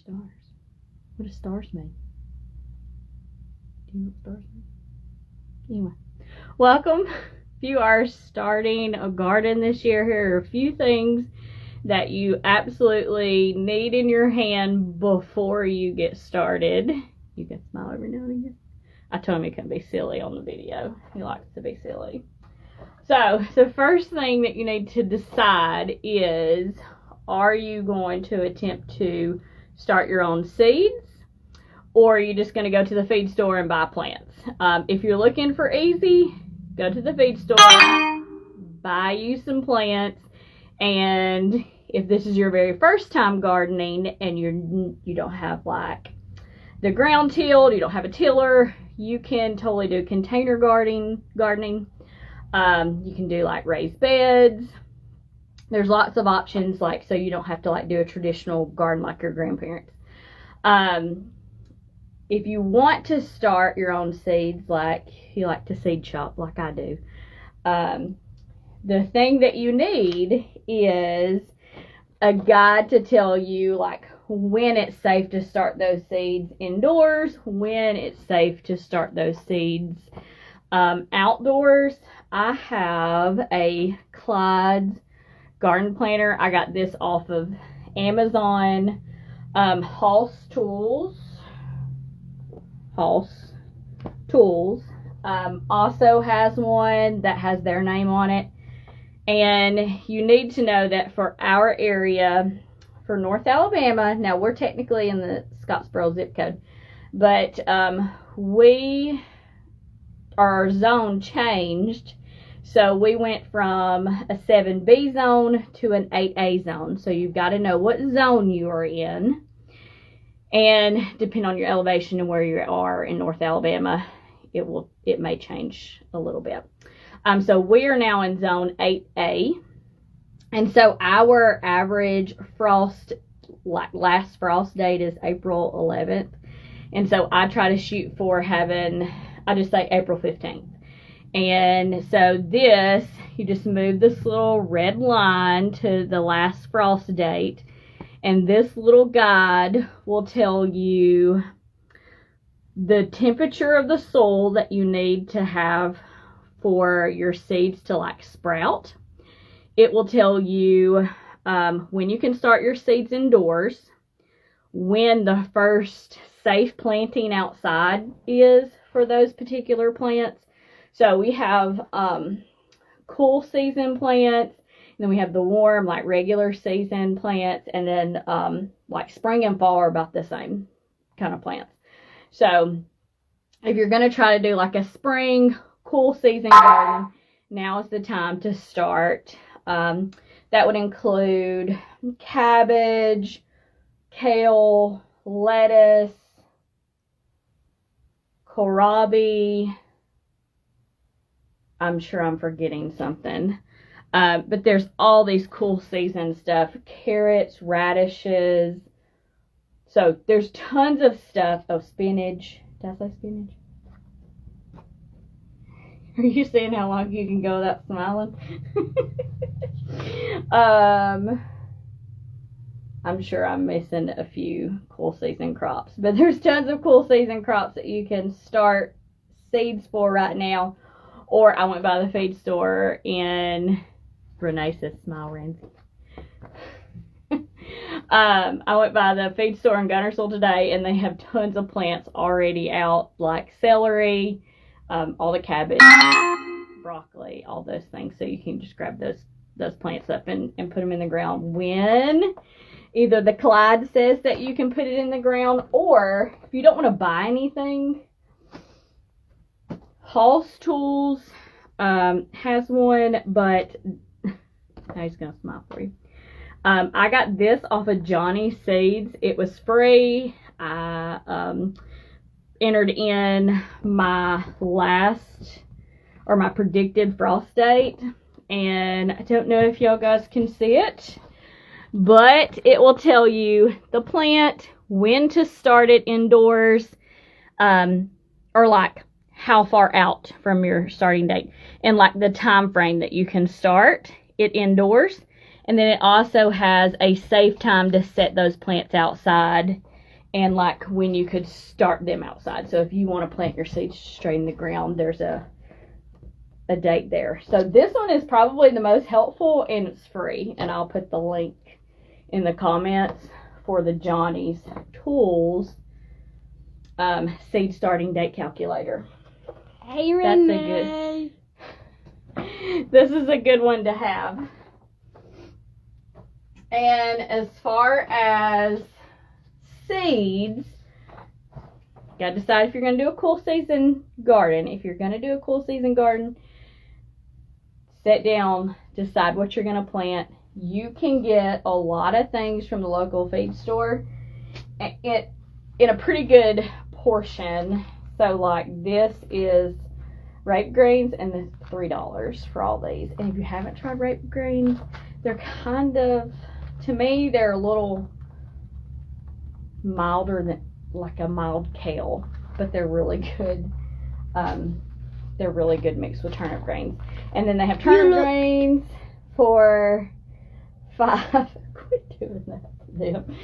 stars. What do stars mean? Do you know what stars mean? Anyway, welcome. If you are starting a garden this year, here are a few things that you absolutely need in your hand before you get started. You can smile every now and again. I told him he couldn't be silly on the video. He likes to be silly. So the first thing that you need to decide is, are you going to attempt to start your own seeds, or are you just going to go to the feed store and buy plants? If you're looking for easy, go to the feed store, buy you some plants, and if this is your very first time gardening and you don't have like the ground tilled, you don't have a tiller, you can totally do container gardening. You can do like raised beds. There's lots of options, like, so you don't have to like do a traditional garden like your grandparents. If you want to start your own seeds, like you like to seed shop like I do, the thing that you need is a guide to tell you like when it's safe to start those seeds indoors, when it's safe to start those seeds outdoors. I have a Clyde's garden planter. I got this off of Amazon. Hoss Tools also has one that has their name on it. And you need to know that for our area, for North Alabama, now we're technically in the Scottsboro zip code, but our zone changed. So we went from a 7B zone to an 8A zone. So you've got to know what zone you are in. And depending on your elevation and where you are in North Alabama, it may change a little bit. So we are now in zone 8A. And so our average frost, like last frost date, is April 11th. And so I try to shoot for having, I just say April 15th. And so this, you just move this little red line to the last frost date, and this little guide will tell you the temperature of the soil that you need to have for your seeds to like sprout. It will tell you when you can start your seeds indoors, when the first safe planting outside is for those particular plants. So we have cool season plants, and then we have the warm, like regular season plants, and then like spring and fall are about the same kind of plants. So if you're going to try to do like a spring cool season garden, now is the time to start. That would include cabbage, kale, lettuce, kohlrabi. I'm sure I'm forgetting something. But there's all these cool season stuff. Carrots, radishes. So there's tons of stuff. Oh, spinach. Did I say spinach? Are you seeing how long you can go without smiling? I'm sure I'm missing a few cool season crops. But there's tons of cool season crops that you can start seeds for right now. Or I went by the feed store in, Renee says smile, Ramsey. I went by the feed store in Guntersville today, and they have tons of plants already out, like celery, all the cabbage, broccoli, all those things. So you can just grab those plants up and put them in the ground when either the Clyde says that you can put it in the ground, or if you don't want to buy anything, Hoss Tools has one, but now he's going to smile for you. I got this off of Johnny Seeds. It was free. I entered in my my predicted frost date, and I don't know if y'all guys can see it, but it will tell you the plant, when to start it indoors, or like how far out from your starting date, and like the time frame that you can start it indoors. And then it also has a safe time to set those plants outside and like when you could start them outside. So if you want to plant your seeds straight in the ground, there's a date there. So this one is probably the most helpful, and it's free, and I'll put the link in the comments for the Johnny's Tools seed starting date calculator. Hey, Renee. This is a good one to have. And as far as seeds, gotta decide if you're gonna do a cool season garden. If you're gonna do a cool season garden, sit down, decide what you're gonna plant. You can get a lot of things from the local feed store in a pretty good portion. So like this is rape greens, and it's $3 for all these. And if you haven't tried rape greens, they're kind of, to me, they're a little milder than like a mild kale, but they're really good. They're really good mixed with turnip greens. And then they have turnip greens for $5. Quit doing that to them.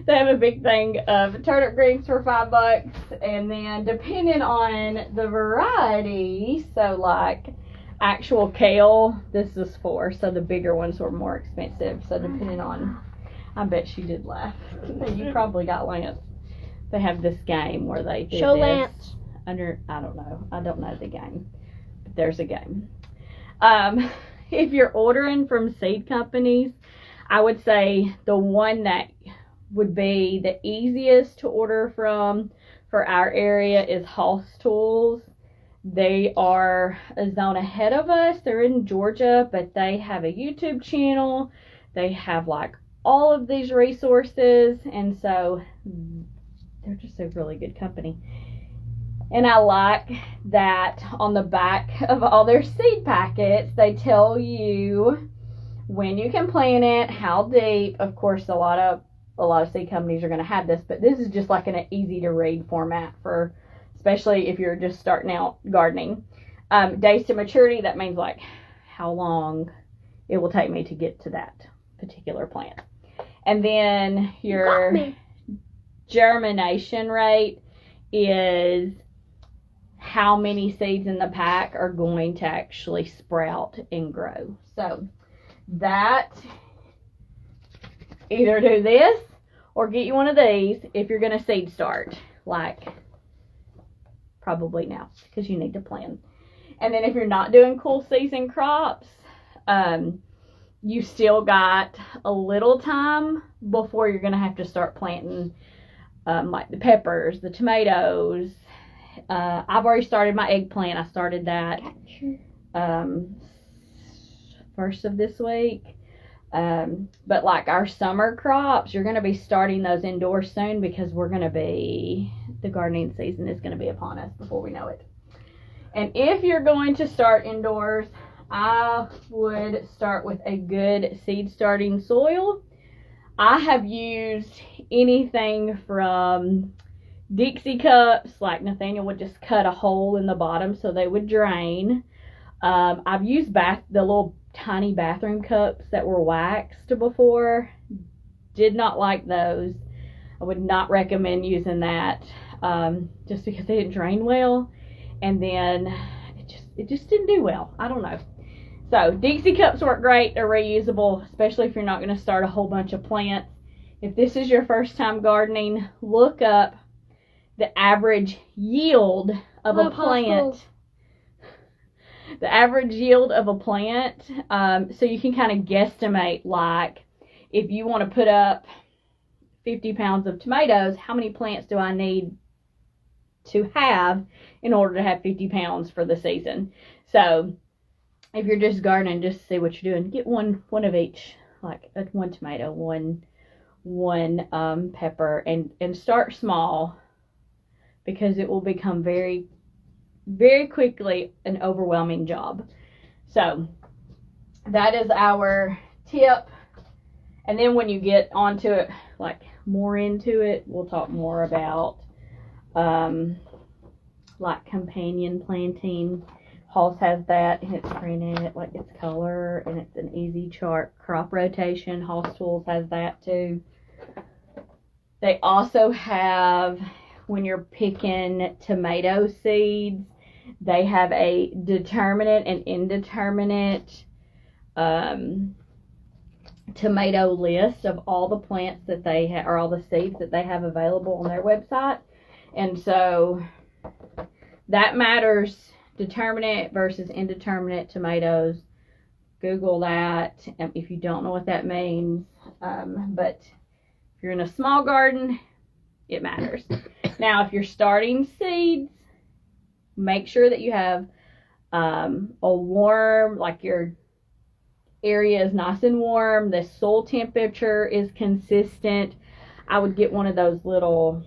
They have a big thing of turnip greens for $5, and then depending on the variety, so like actual kale, this is $4, so the bigger ones were more expensive. So depending on, I bet she did laugh. You probably got Lance. They have this game where they do Show this Lance. under, I don't know the game, but there's a game. If you're ordering from seed companies, I would say the one that would be the easiest to order from for our area is Hoss Tools. They are a zone ahead of us. They're in Georgia, but they have a YouTube channel. They have like all of these resources, and so they're just a really good company. And I like that on the back of all their seed packets, they tell you when you can plant it, how deep. Of course, a lot of seed companies are going to have this, but this is just like an easy to read format for, especially if you're just starting out gardening. Days to maturity, that means like how long it will take me to get to that particular plant. And then your germination rate is how many seeds in the pack are going to actually sprout and grow. So that, either do this or get you one of these if you're going to seed start, like probably now, because you need to plan. And then if you're not doing cool season crops, you still got a little time before you're going to have to start planting like the peppers, the tomatoes. I've already started my eggplant. I started that first of this week. But like our summer crops, you're going to be starting those indoors soon, because the gardening season is going to be upon us before we know it. And if you're going to start indoors, I would start with a good seed starting soil. I have used anything from Dixie cups, like Nathaniel would just cut a hole in the bottom so they would drain. I've used the little tiny bathroom cups that were waxed before. Did not like those. I would not recommend using that, just because they didn't drain well, and then it just didn't do well. I don't know. So Dixie cups work great. They're reusable, especially if you're not going to start a whole bunch of plants. If this is your first time gardening, look up the average yield of a plant. The average yield of a plant, so you can kind of guesstimate, like if you want to put up 50 pounds of tomatoes, how many plants do I need to have in order to have 50 pounds for the season? So if you're just gardening, just see what you're doing. Get one of each, like one tomato, one pepper, and start small, because it will become very, very quickly an overwhelming job. So that is our tip. And then when you get onto it, like more into it, we'll talk more about like companion planting. Hoss has that, and it's printed, like it's color, and it's an easy chart. Crop rotation, Hoss Tools has that too. They also have, when you're picking tomato seeds, they have a determinate and indeterminate tomato list of all the plants that they have, or all the seeds that they have available on their website. And so that matters, determinate versus indeterminate tomatoes. Google that if you don't know what that means. But if you're in a small garden, it matters. Now, if you're starting seeds, make sure that you have a warm, like your area is nice and warm, the soil temperature is consistent. I would get one of those little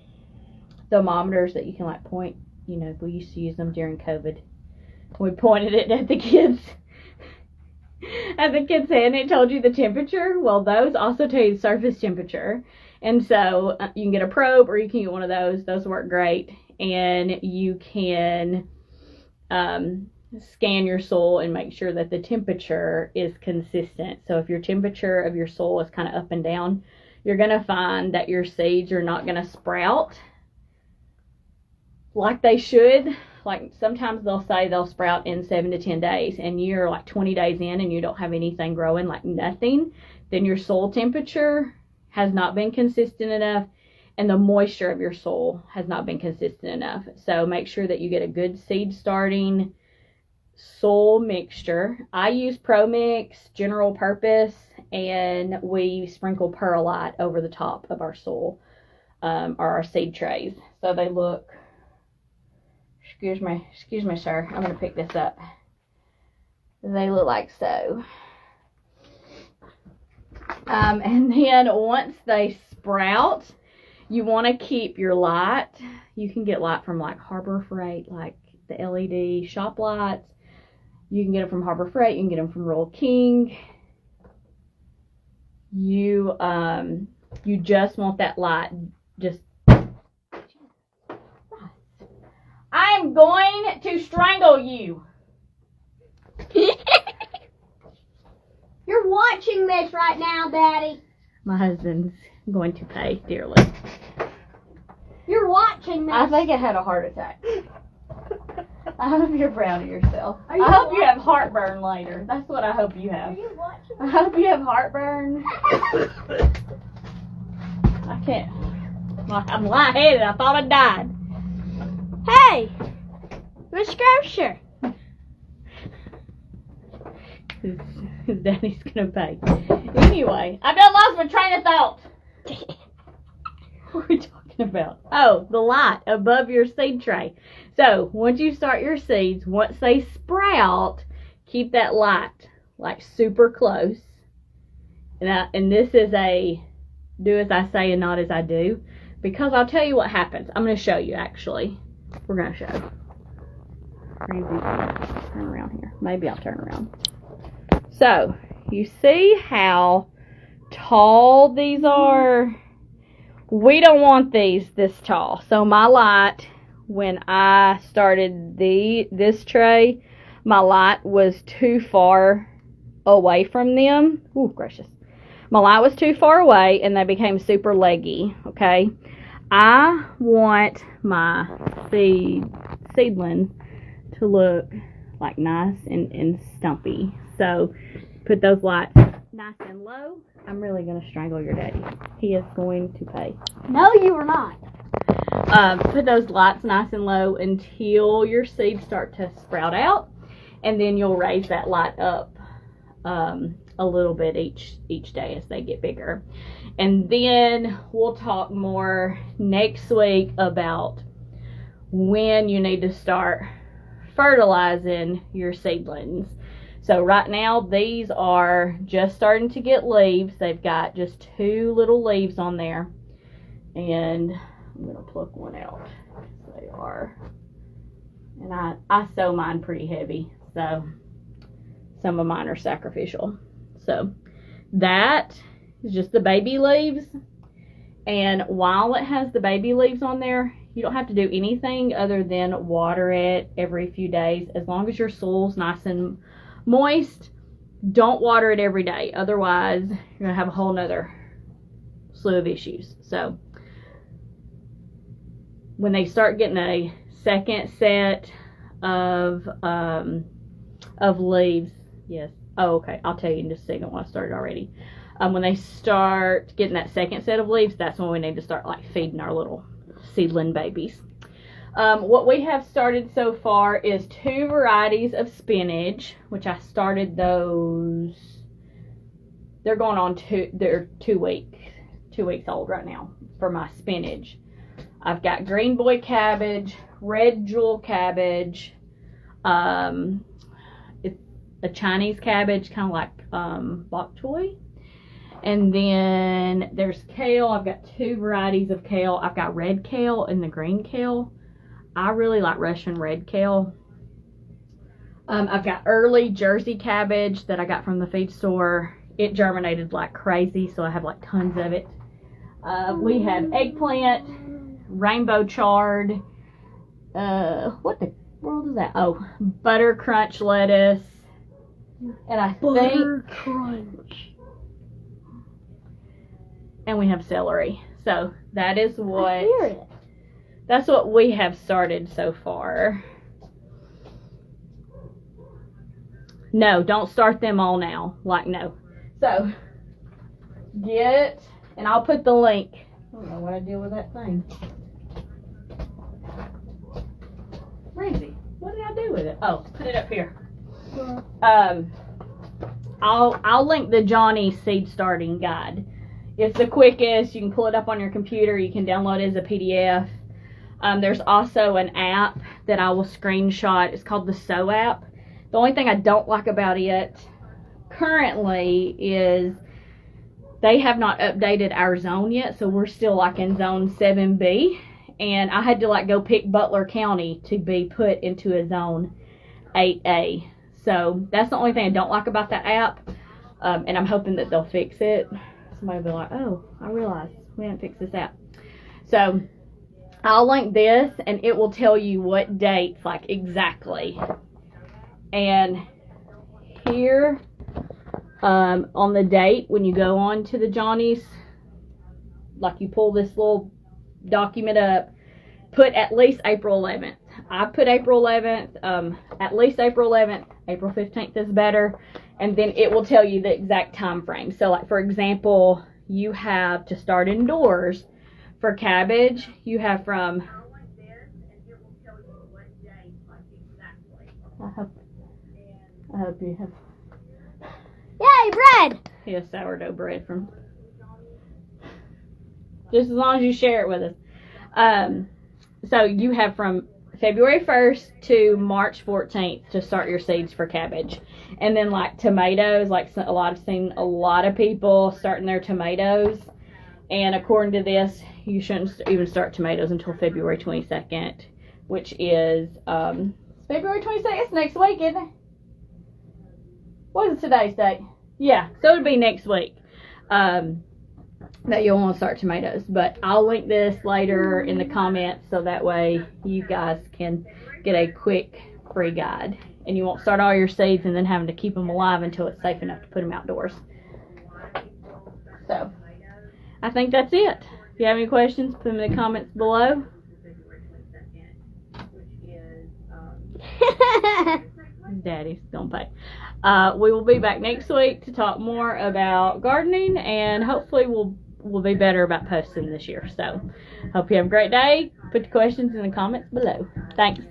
thermometers that you can like point, you know, we used to use them during COVID. We pointed it at the kids' hand, it told you the temperature. Well, those also tell you the surface temperature. And so you can get a probe or you can get one of those. Those work great. And you can scan your soil and make sure that the temperature is consistent. So if your temperature of your soil is kind of up and down, you're going to find that your seeds are not going to sprout like they should. Like sometimes they'll say they'll sprout in 7 to 10 days and you're like 20 days in and you don't have anything growing, like nothing. Then your soil temperature has not been consistent enough and the moisture of your soil has not been consistent enough. So make sure that you get a good seed starting soil mixture. I use ProMix general purpose, and we sprinkle perlite over the top of our soil or our seed trays. So they look, excuse me, sir, I'm going to pick this up. They look like so. And then once they sprout, you want to keep your light. You can get light from like Harbor Freight, like the LED shop lights. You can get them from Harbor Freight. You can get them from Royal King. You just want that light. Just. I'm going to strangle you. You're watching this right now, Daddy. My husband's going to pay dearly. You're watching this. I think I had a heart attack. I hope you're proud of yourself. Are you I hope watching? you have heartburn later. That's what I hope you have. Are you watching? I hope you have heartburn. I can't. I'm lightheaded. I thought I died. Hey, Miss Grocer. His daddy's gonna pay. Anyway, I've done lost my train of thought. What are we talking about? Oh, the light above your seed tray. So once you start your seeds, once they sprout, keep that light like super close. And this is a do as I say and not as I do, because I'll tell you what happens. I'm going to show you actually. We're going to show. Turn around here. Maybe I'll turn around. So you see how tall these are? We don't want these this tall. So my light, when I started this tray, my light was too far away from them. Ooh, gracious. My light was too far away and they became super leggy, okay? I want my seedling to look like nice and stumpy. So put those lights nice and low. I'm really going to strangle your daddy. He is going to pay. No, you are not. Put those lights nice and low until your seeds start to sprout out, and then you'll raise that light up a little bit each day as they get bigger. And then we'll talk more next week about when you need to start fertilizing your seedlings. So right now these are just starting to get leaves. They've got just 2 little leaves on there, and I'm going to pluck one out. They are, and I sew mine pretty heavy, so some of mine are sacrificial. So that is just the baby leaves, and while it has the baby leaves on there, you don't have to do anything other than water it every few days. As long as your soil's nice and moist, don't water it every day. Otherwise, you're going to have a whole nother slew of issues. So when they start getting a second set of leaves, yes. Oh, okay. I'll tell you in just a second when I started already. When they start getting that second set of leaves, that's when we need to start like feeding our little seedling babies. What we have started so far is 2 varieties of spinach, which I started those. They're going on they're 2 weeks old right now for my spinach. I've got green boy cabbage, red jewel cabbage, it's a Chinese cabbage, kind of like bok choy. And then there's kale. I've got 2 varieties of kale. I've got red kale and the green kale. I really like Russian red kale. I've got early Jersey cabbage that I got from the feed store. It germinated like crazy, so I have like tons of it. We have eggplant, rainbow chard, what the world is that? Oh, butter crunch lettuce, and I think crunch. And we have celery. So that is I what hear it. that's what we have started so far. No, don't start them all now. Like, no. So and I'll put the link. I don't know what I did with that thing. Crazy. What did I do with it? Oh, put it up here. I'll link the Johnny seed starting guide. It's the quickest. You can pull it up on your computer. You can download it as a PDF. There's also an app that I will screenshot. It's called the Sow app. The only thing I don't like about it currently is they have not updated our zone yet, so we're still like in zone 7B, and I had to like go pick Butler County to be put into a zone 8A. So that's the only thing I don't like about that app, and I'm hoping that they'll fix it. Somebody will be like, oh, I realized we haven't fixed this app. So I'll link this, and it will tell you what dates, like exactly. And here on the date, when you go on to the Johnny's, like you pull this little document up, put at least April 11th. I put April 11th, at least April 11th. April 15th is better. And then it will tell you the exact time frame. So like, for example, you have to start indoors. For cabbage, you have from, I hope you have, Yay, bread! yeah, sourdough bread from, just as long as you share it with us. So you have from February 1st to March 14th to start your seeds for cabbage. And then like tomatoes, like I've seen a lot of people starting their tomatoes. And according to this, you shouldn't even start tomatoes until February 22nd, which is February 22nd. It's next week, isn't it? What is today's date? Yeah, so it'll be next week that you'll want to start tomatoes. But I'll link this later in the comments so that way you guys can get a quick free guide. And you won't start all your seeds and then having to keep them alive until it's safe enough to put them outdoors. So I think that's it. If you have any questions, put them in the comments below. Daddy's gonna pay. We will be back next week to talk more about gardening, and hopefully we'll be better about posting this year. So hope you have a great day. Put the questions in the comments below. Thanks.